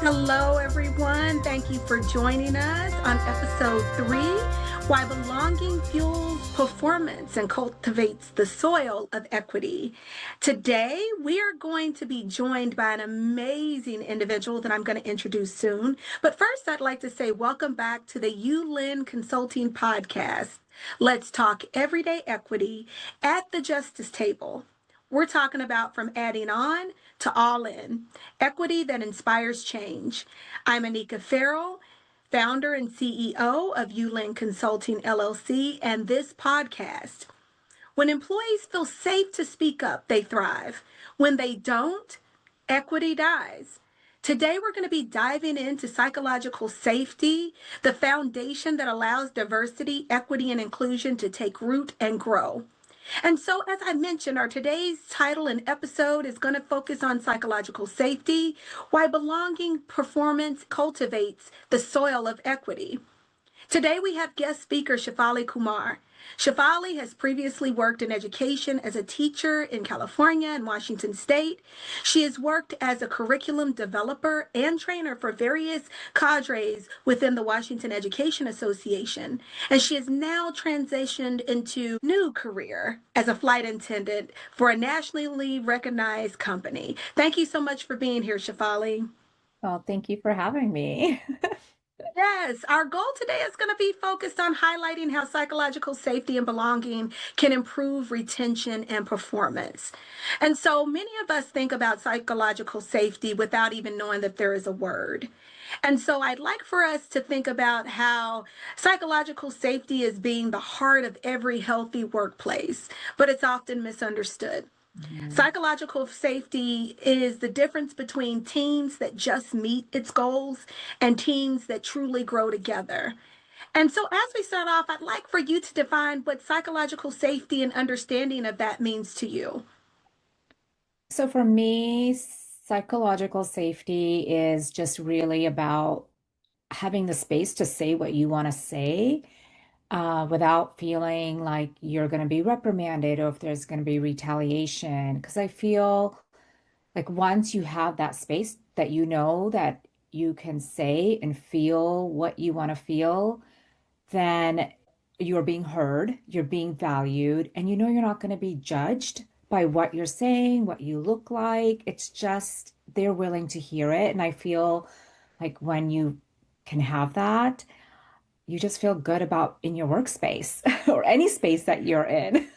Hello, everyone. Thank you for joining us on episode 3, Why Belonging Fuels Performance and Cultivates the Soil of Equity. Today, we are going to be joined by an amazing individual that I'm going to introduce soon. But first, I'd like to say welcome back to the ULIN Consulting Podcast. Let's talk everyday equity at the justice table. We're talking about from adding on to all in, equity that inspires change. I'm Anika Farrell, founder and CEO of ULIN Consulting LLC and this podcast. When employees feel safe to speak up, they thrive. When they don't, equity dies. Today, we're going to be diving into psychological safety, the foundation that allows diversity, equity, and inclusion to take root and grow. And so, as I mentioned, our today's title and episode is going to focus on psychological safety, why belonging performance cultivates the soil of equity. Today, we have guest speaker Shefali Kumar. Shefali has previously worked in education as a teacher in California and Washington State. She has worked as a curriculum developer and trainer for various cadres within the Washington Education Association. And she has now transitioned into a new career as a flight attendant for a nationally recognized company. Thank you so much for being here, Shefali. Well, thank you for having me. Yes, our goal today is going to be focused on highlighting how psychological safety and belonging can improve retention and performance. And so many of us think about psychological safety without even knowing that there is a word. And so I'd like for us to think about how psychological safety is being the heart of every healthy workplace, but it's often misunderstood. Psychological safety is the difference between teams that just meet its goals and teams that truly grow together. And so, as we start off, I'd like for you to define what psychological safety and understanding of that means to you. So for me, psychological safety is just really about having the space to say what you want to say without feeling like you're going to be reprimanded or if there's going to be retaliation. Because I feel like once you have that space that you know that you can say and feel what you want to feel, then you're being heard, you're being valued, and you know you're not going to be judged by what you're saying, what you look like. It's just they're willing to hear it. And I feel like when you can have that, you just feel good about in your workspace or any space that you're in.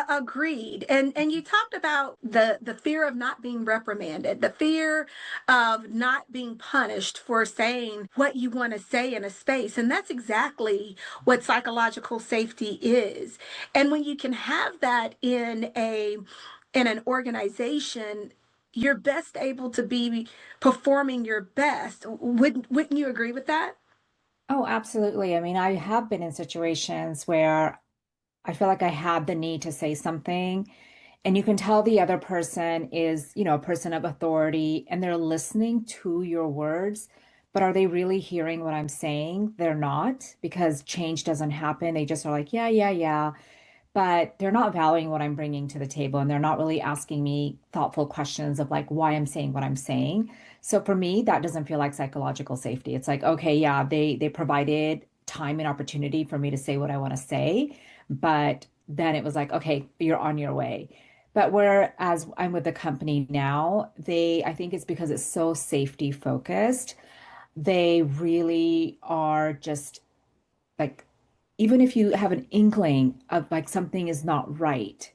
Agreed. And you talked about the fear of not being reprimanded, the fear of not being punished for saying what you want to say in a space. And that's exactly what psychological safety is. And when you can have that in an organization, you're best able to be performing your best. Wouldn't you agree with that? Oh, absolutely. I mean, I have been in situations where I feel like I had the need to say something, and you can tell the other person is, a person of authority and they're listening to your words, but are they really hearing what I'm saying? They're not, because change doesn't happen. They just are like, yeah, yeah, yeah. But they're not valuing what I'm bringing to the table, and they're not really asking me thoughtful questions of like why I'm saying what I'm saying. So for me, that doesn't feel like psychological safety. It's like, okay, yeah, they provided time and opportunity for me to say what I want to say, but then it was like, okay, you're on your way. But whereas I'm with the company now, I think it's because it's so safety focused. They really are just like, even if you have an inkling of like something is not right,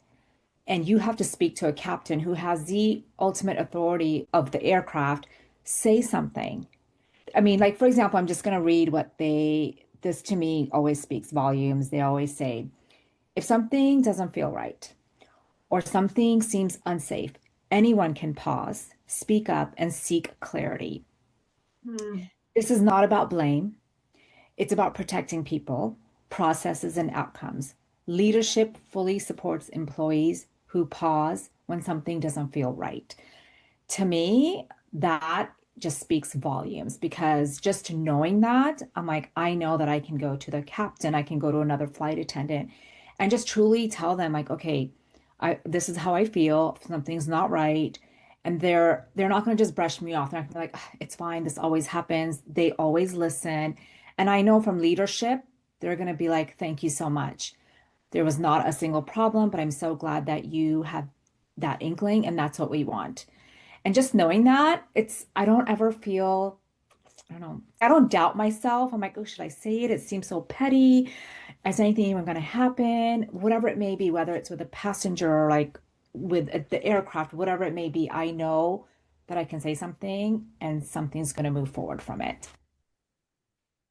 and you have to speak to a captain who has the ultimate authority of the aircraft, say something. I mean, like, for example, I'm just going to read this to me always speaks volumes. They always say, if something doesn't feel right or something seems unsafe, anyone can pause, speak up, and seek clarity. Hmm. This is not about blame. It's about protecting people, processes, and outcomes. Leadership fully supports employees who pause when something doesn't feel right. To me, that just speaks volumes, because just knowing that, I'm like, I know that I can go to the captain, I can go to another flight attendant and just truly tell them, like, okay, this is how I feel, something's not right. And they're not going to just brush me off. They're not going to be like, "Ugh, it's fine. This always happens." They always listen. And I know from leadership, they're going to be like, "Thank you so much. There was not a single problem, but I'm so glad that you have that inkling, and that's what we want." And just knowing that, I don't ever feel, I don't know, I don't doubt myself. I'm like, oh, should I say it? It seems so petty. Is anything even going to happen? Whatever it may be, whether it's with a passenger or like with the aircraft, whatever it may be, I know that I can say something and something's going to move forward from it.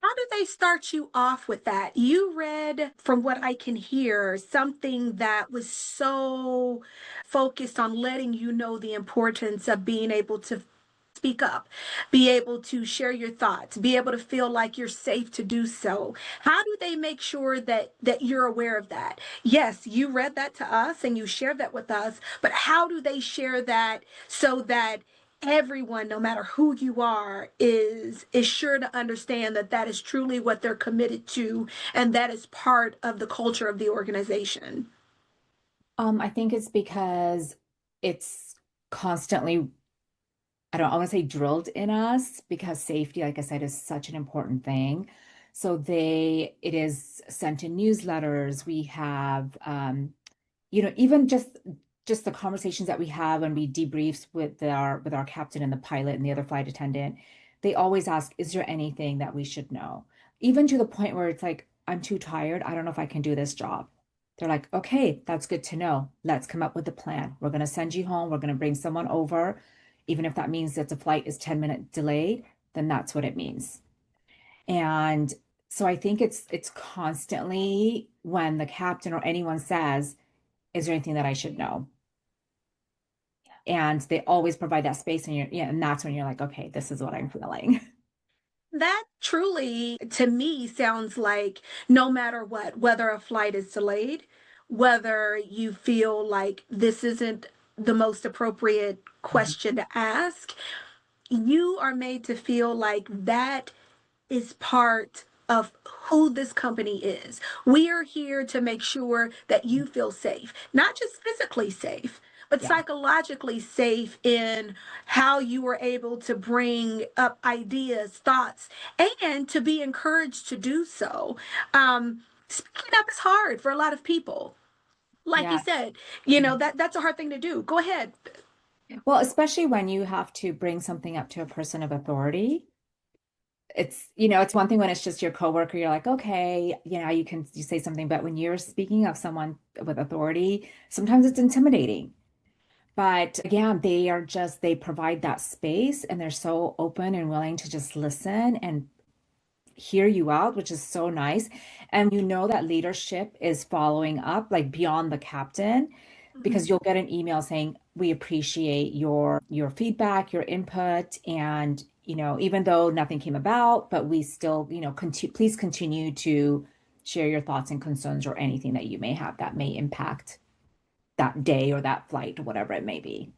How do they start you off with that? You read, from what I can hear, something that was so focused on letting you know the importance of being able to speak up, be able to share your thoughts, be able to feel like you're safe to do so. How do they make sure that you're aware of that? Yes, you read that to us and you shared that with us, but how do they share that so that everyone, no matter who you are, is sure to understand that that is truly what they're committed to and that is part of the culture of the organization? I think it's because it's constantly, I want to say drilled in us because safety, like I said, is such an important thing. So it is sent in newsletters. We have, even just the conversations that we have when we debriefs with our captain and the pilot and the other flight attendant, they always ask, is there anything that we should know? Even to the point where it's like, I'm too tired. I don't know if I can do this job. They're like, okay, that's good to know. Let's come up with a plan. We're going to send you home. We're going to bring someone over. Even if that means that the flight is 10-minute delayed, then that's what it means. And so I think it's constantly when the captain or anyone says, is there anything that I should know? And they always provide that space, and yeah, and that's when you're like, okay, this is what I'm feeling. That truly, to me, sounds like no matter what, whether a flight is delayed, whether you feel like this isn't the most appropriate question to ask, you are made to feel like that is part of who this company is. We are here to make sure that you feel safe, not just physically safe, but Yeah, psychologically safe in how you were able to bring up ideas, thoughts, and to be encouraged to do so. Speaking up is hard for a lot of people. Like you yeah. said, that's a hard thing to do. Go ahead. Well, especially when you have to bring something up to a person of authority. It's one thing when it's just your coworker, you're like, okay, you say something, but when you're speaking of someone with authority, sometimes it's intimidating. But again, they provide that space and they're so open and willing to just listen and hear you out, which is so nice. And you know that leadership is following up like beyond the captain because Mhm. you'll get an email saying, we appreciate your feedback, your input, and even though nothing came about, but we still, please continue to share your thoughts and concerns or anything that you may have that may impact that day or that flight or whatever it may be.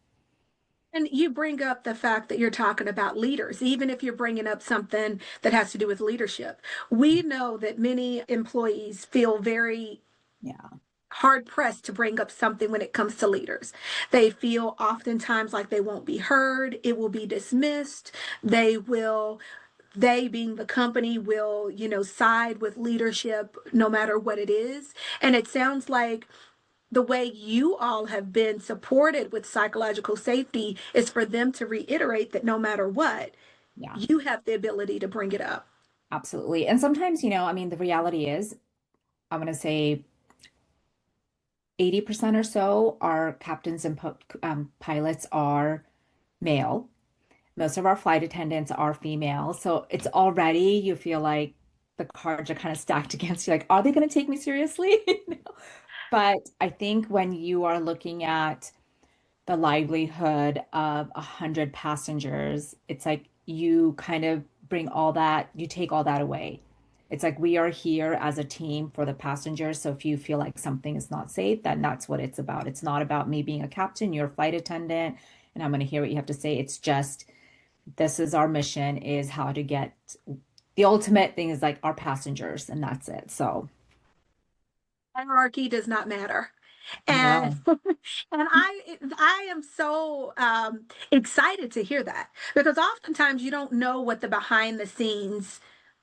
And you bring up the fact that you're talking about leaders, even if you're bringing up something that has to do with leadership. We know that many employees feel very Yeah. hard pressed to bring up something when it comes to leaders. They feel oftentimes like they won't be heard, it will be dismissed. They being the company will, side with leadership no matter what it is. And it sounds like the way you all have been supported with psychological safety is for them to reiterate that no matter what, Yeah. you have the ability to bring it up. Absolutely. And sometimes, I mean, the reality is, I'm going to say 80% or so, our captains and pilots are male. Most of our flight attendants are female. So it's already, you feel like the cards are kind of stacked against you. Like, are they going to take me seriously? But I think when you are looking at the livelihood of 100 passengers, it's like you kind of bring all that, you take all that away. It's like we are here as a team for the passengers. So if you feel like something is not safe, then that's what it's about. It's not about me being a captain, you're a flight attendant, and I'm going to hear what you have to say. It's just this is our mission, is how to get the ultimate thing is like our passengers, and that's it. So Hierarchy does not matter. I And know. and I am so excited to hear that, because oftentimes you don't know what the behind the scenes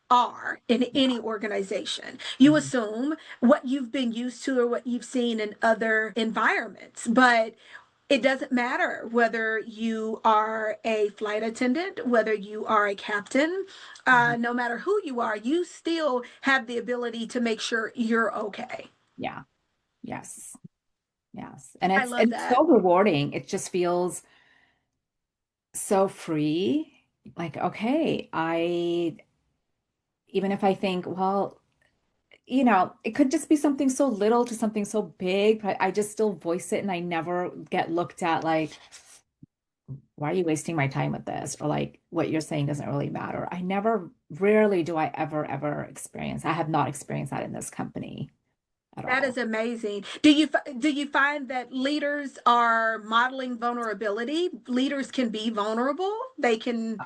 are in any Yeah. organization. You Mhm. assume what you've been used to or what you've seen in other environments, but it doesn't matter whether you are a flight attendant, whether you are a captain, Mhm. no matter who you are, you still have the ability to make sure you're okay. Yeah. Yes. Yes. And I it's love it's that. so rewarding. It just feels so free. Like, okay, I even if I think, well, it could just be something so little to something so big, but I just still voice it and I never get looked at like, why are you wasting my time with this? Or like, what you're saying doesn't really matter. Rarely do I ever experience. I have not experienced that in this company at That is all. amazing. Do you find that leaders are modeling vulnerability? Leaders can be vulnerable. They can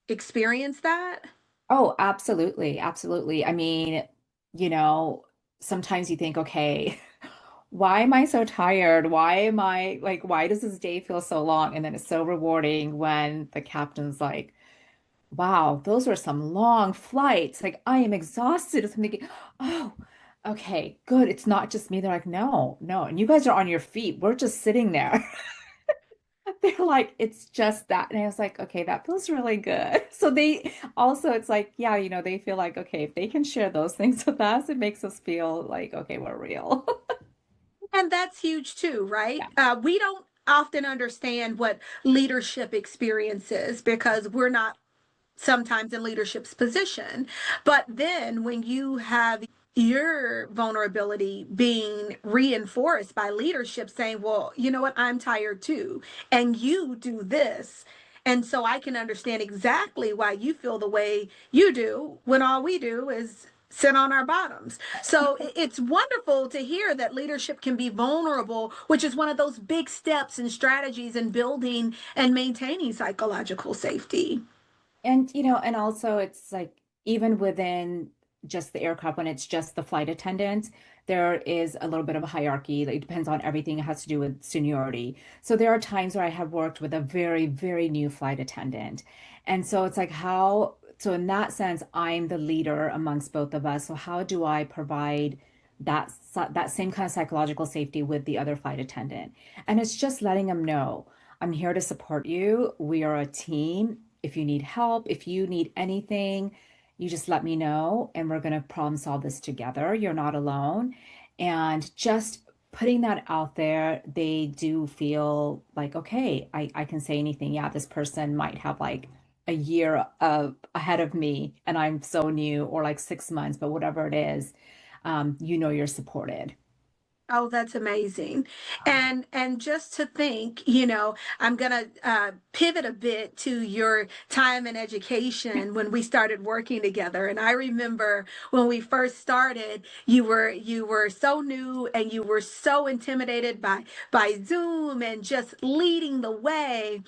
experience that. Oh, absolutely. Absolutely. I mean, you know, sometimes you think, okay, why am I so tired? Why does this day feel so long? And then it's so rewarding when the captain's like, wow, those were some long flights. Like, I am exhausted. I'm thinking, oh, okay, good. It's not just me. They're like, no, no. And you guys are on your feet. We're just sitting there. They're like, it's just that. And I was like, okay, that feels really good. So they also, it's like, yeah, they feel like, okay, if they can share those things with us, it makes us feel like, okay, we're real. And that's huge too, right? Yeah. We don't often understand what leadership experience is because we're not sometimes in leadership's position. But then when you have your vulnerability being reinforced by leadership saying, well, you know what, I'm tired too, and you do this. And so I can understand exactly why you feel the way you do when all we do is sit on our bottoms. So it's wonderful to hear that leadership can be vulnerable, which is one of those big steps and strategies in building and maintaining psychological safety. And and also it's like even within just the aircraft, when it's just the flight attendant, there is a little bit of a hierarchy. Like, it depends on everything. It has to do with seniority. So there are times where I have worked with a very, very new flight attendant. And so it's like so in that sense, I'm the leader amongst both of us. So how do I provide that same kind of psychological safety with the other flight attendant? And it's just letting them know, I'm here to support you. We are a team. If you need help, if you need anything, you just let me know and we're going to problem solve this together. You're not alone. And just putting that out there, they do feel like, okay, I can say anything. Yeah, this person might have like a year of ahead of me and I'm so new, or like 6 months, but whatever it is, you're supported. Oh, that's amazing. And just to think, I'm gonna pivot a bit to your time in education when we started working together. And I remember when we first started, you were so new and you were so intimidated by Zoom and just leading the way.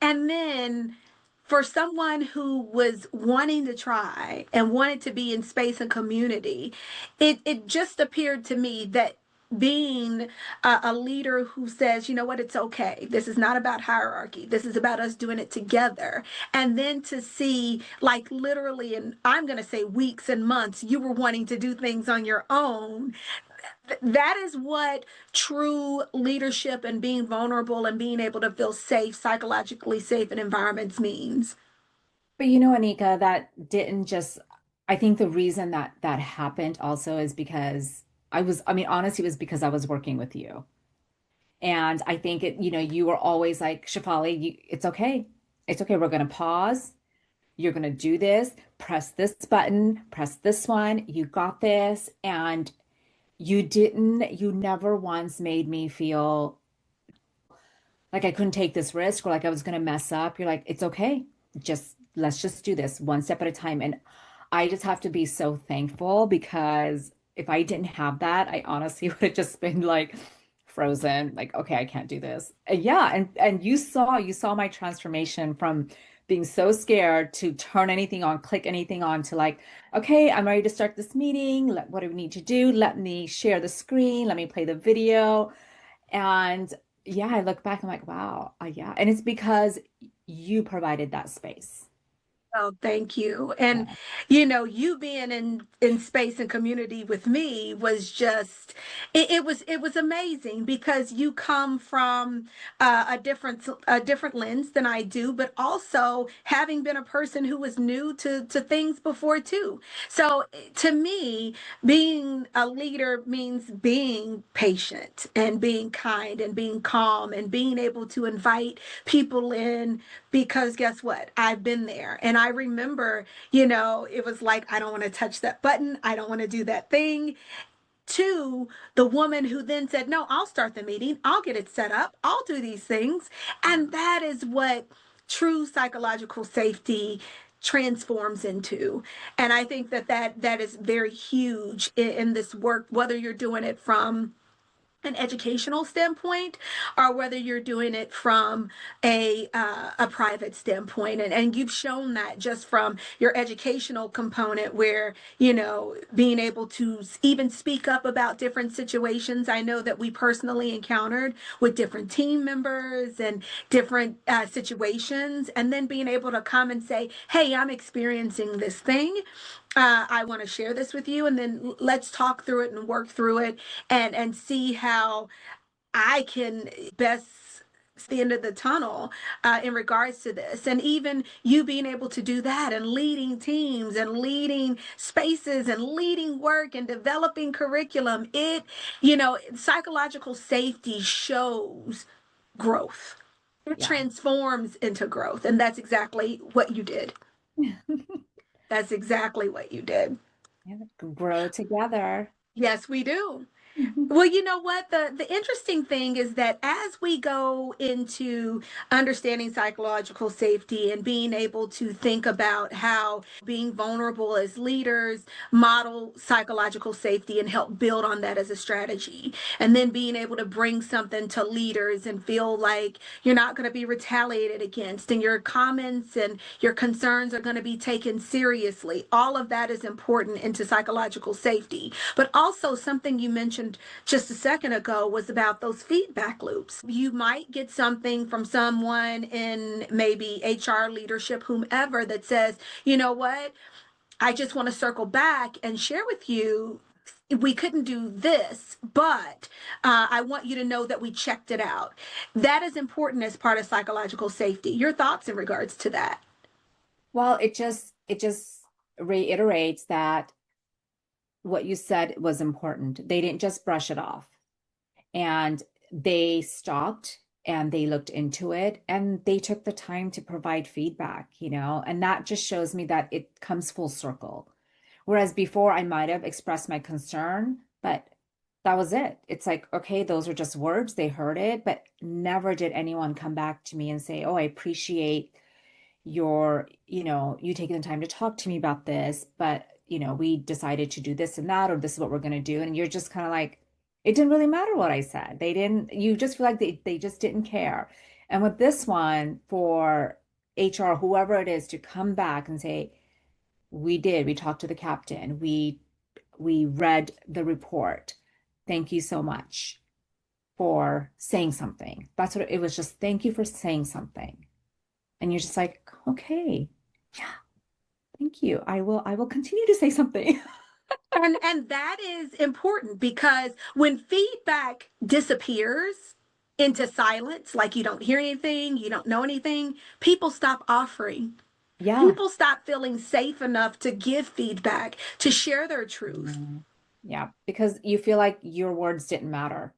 And then for someone who was wanting to try and wanted to be in space and community, it just appeared to me that being a leader who says, you know what, it's okay. This is not about hierarchy. This is about us doing it together. And then to see, like, literally, and I'm going to say weeks and months, you were wanting to do things on your own. That is what true leadership and being vulnerable and being able to feel safe, psychologically safe in environments means. But Anika, that didn't just, I think the reason that that happened also is because I mean, honestly, it was because I was working with you. And I think you were always like, Shafali, it's okay. It's okay. We're going to pause. You're going to do this, press this button, press this one. You got this. And you never once made me feel like I couldn't take this risk or like I was going to mess up. You're like, it's okay. Let's just do this one step at a time. And I just have to be so thankful, because if I didn't have that, I honestly would have just been like frozen, like, okay, I can't do this. And yeah, and you saw my transformation from being so scared to turn anything on, click anything on to like, okay, I'm ready to start this meeting. What do we need to do? Let me share the screen. Let me play the video. And yeah, I look back, I'm like, wow, yeah. And it's because you provided that space. Oh, thank you. And Yeah. you being in space and community with me was just it was amazing because you come from a different lens than I do, but also having been a person who was new to things before too. So to me, being a leader means being patient and being kind and being calm and being able to invite people in because guess what? I've been there. And I remember, it was like, I don't want to touch that button. I don't want to do that thing. To the woman who then said, no, I'll start the meeting. I'll get it set up. I'll do these things. And that is what true psychological safety transforms into. And I think that is very huge in this work, whether you're doing it from an educational standpoint or whether you're doing it from a private standpoint, and you've shown that just from your educational component where being able to even speak up about different situations. I know that we personally encountered with different team members and different situations, and then being able to come and say, hey, I'm experiencing this thing, I want to share this with you, and then let's talk through it and work through it and see how I can best see the end of the tunnel in regards to this. And even you being able to do that and leading teams and leading spaces and leading work and developing curriculum, psychological safety shows growth. It Yeah. transforms into growth. And that's exactly what you did. That's exactly what you did. Yeah, grow together. Yes, we do. Well, you know what? The interesting thing is that as we go into understanding psychological safety and being able to think about how being vulnerable as leaders model psychological safety and help build on that as a strategy, and then being able to bring something to leaders and feel like you're not going to be retaliated against and your comments and your concerns are going to be taken seriously. All of that is important into psychological safety. But also something you mentioned just a second ago was about those feedback loops. You might get something from someone in maybe HR leadership, whomever, that says, you know what, I just want to circle back and share with you. We couldn't do this, but I want you to know that we checked it out. That is important as part of psychological safety. Your thoughts in regards to that? Well, it just reiterates that what you said was important. They didn't just brush it off. And they stopped and they looked into it and they took the time to provide feedback, and that just shows me that it comes full circle. Whereas before I might have expressed my concern, but that was it. It's like, okay, those are just words. They heard it, but never did anyone come back to me and say, oh, I appreciate you taking the time to talk to me about this, but we decided to do this and that, or this is what we're going to do. And you're just kind of like, it didn't really matter what I said. You just feel like they just didn't care. And with this one, for HR, whoever it is, to come back and say, we talked to the captain, we read the report. Thank you so much for saying something. That's what it was, just thank you for saying something. And you're just like, okay, yeah, thank you. I will continue to say something. And that is important because when feedback disappears into silence, like you don't hear anything, you don't know anything, people stop offering. Yeah. People stop feeling safe enough to give feedback, to share their truth. Mm. Yeah, because you feel like your words didn't matter.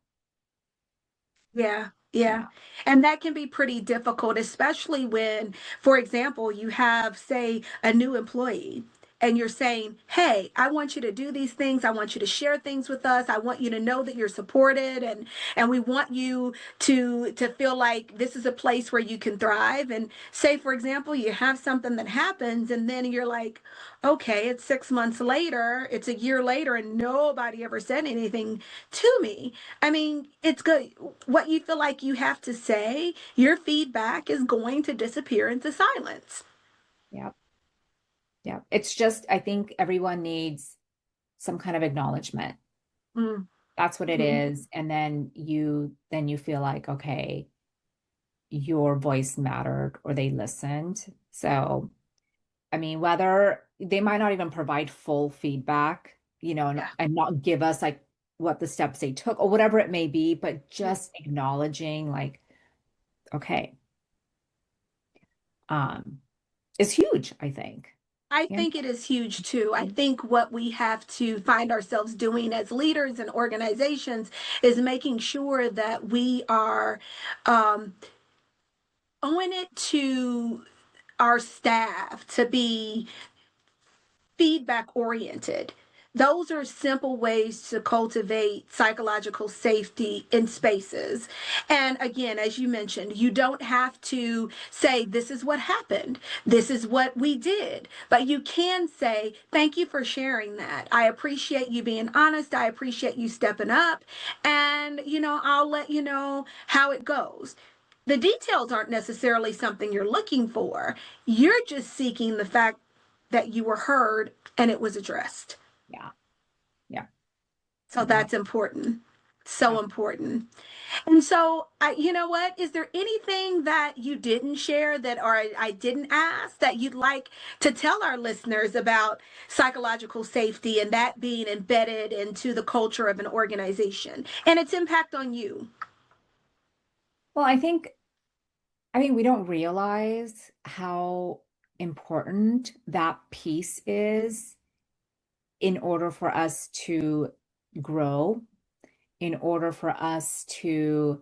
Yeah, yeah. Yeah. And that can be pretty difficult, especially when, for example, you have, say, a new employee. and you're saying, hey, I want you to do these things. I want you to share things with us. I want you to know that you're supported, and we want you to feel like this is a place where you can thrive. And say, for example, you have something that happens, and then you're like, okay, it's 6 months later, it's a year later, and nobody ever said anything to me. I mean, it's good. What you feel like you have to say, your feedback is going to disappear into silence. Yeah. Yeah. It's just, I think everyone needs some kind of acknowledgement. That's what it Mm-hmm. is. And then you feel like, okay, your voice mattered or they listened. So, I mean, whether they might not even provide full feedback, Yeah. and not give us like what the steps they took or whatever it may be, but just acknowledging like, okay, um, is huge, I think. I Yeah. think it is huge too. I think what we have to find ourselves doing as leaders and organizations is making sure that we are um, owing it to our staff to be feedback oriented. Those are simple ways to cultivate psychological safety in spaces. And again, as you mentioned, you don't have to say, this is what happened, this is what we did, but you can say, thank you for sharing that. I appreciate you being honest. I appreciate you stepping up. And, I'll let you know how it goes. The details aren't necessarily something you're looking for. You're just seeking the fact that you were heard and it was addressed. Yeah. Yeah. So No. that's important. So Yeah. important. And so, you know what? Is there anything that you didn't share that, or I didn't ask, that you'd like to tell our listeners about psychological safety and that being embedded into the culture of an organization and its impact on you? Well, I think we don't realize how important that piece is in order for us to grow, in order for us to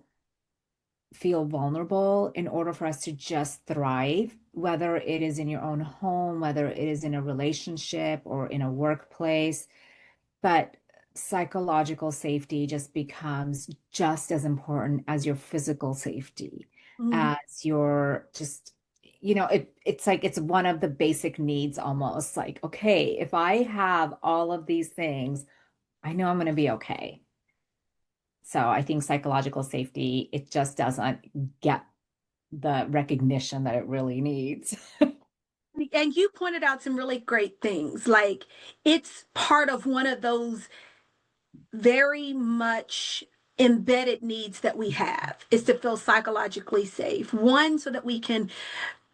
feel vulnerable, in order for us to just thrive, whether it is in your own home, whether it is in a relationship or in a workplace. But psychological safety just becomes just as important as your physical safety, Mm. as your just, it's like it's one of the basic needs almost. Like, okay, if I have all of these things, I know I'm going to be okay. So I think psychological safety, it just doesn't get the recognition that it really needs. And you pointed out some really great things. Like, it's part of one of those very much embedded needs that we have is to feel psychologically safe. One, so that we can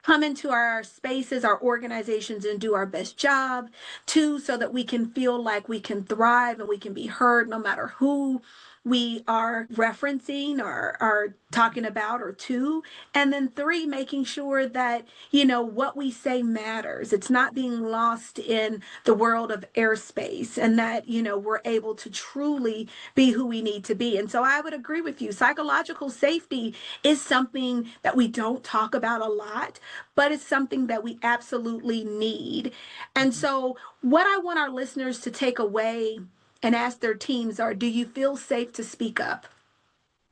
come into our spaces, our organizations, and do our best job. Two, so that we can feel like we can thrive and we can be heard no matter who we are referencing or are talking about, or two. And then three, making sure that, what we say matters. It's not being lost in the world of airspace, and that, we're able to truly be who we need to be. And so I would agree with you. Psychological safety is something that we don't talk about a lot, but it's something that we absolutely need. And so, what I want our listeners to take away and ask their teams are, do you feel safe to speak up?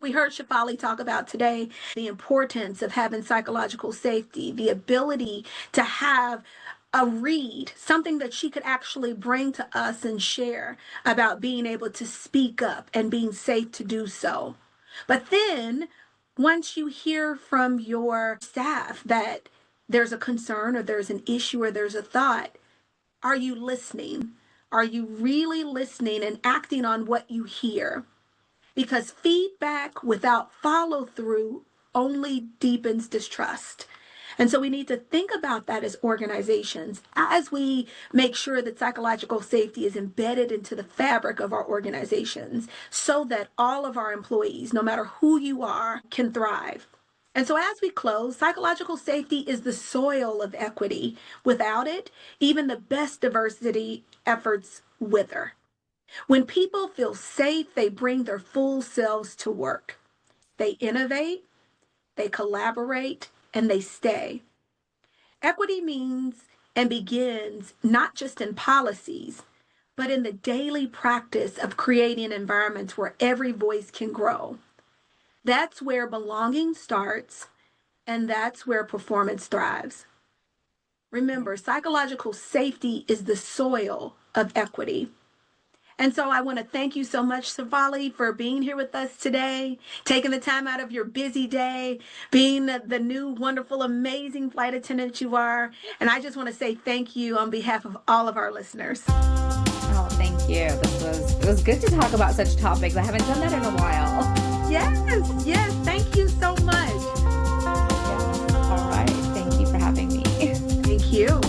We heard Shafali talk about today the importance of having psychological safety, the ability to have a read, something that she could actually bring to us and share about being able to speak up and being safe to do so. But then, once you hear from your staff that there's a concern or there's an issue or there's a thought, are you listening? Are you really listening and acting on what you hear? Because feedback without follow through only deepens distrust. And so we need to think about that as organizations as we make sure that psychological safety is embedded into the fabric of our organizations so that all of our employees, no matter who you are, can thrive. And so, as we close, psychological safety is the soil of equity. Without it, even the best diversity efforts wither. When people feel safe, they bring their full selves to work. They innovate, they collaborate, and they stay. Equity means and begins not just in policies, but in the daily practice of creating environments where every voice can grow. That's where belonging starts, and that's where performance thrives. Remember, psychological safety is the soil of equity. And so I want to thank you so much, Savali, for being here with us today, taking the time out of your busy day, being the new, wonderful, amazing flight attendant you are. And I just want to say thank you on behalf of all of our listeners. Oh, thank you. It was good to talk about such topics. I haven't done that in a while. Yes, yes. Thank you so much. Yes. All right. Thank you for having me. Thank you.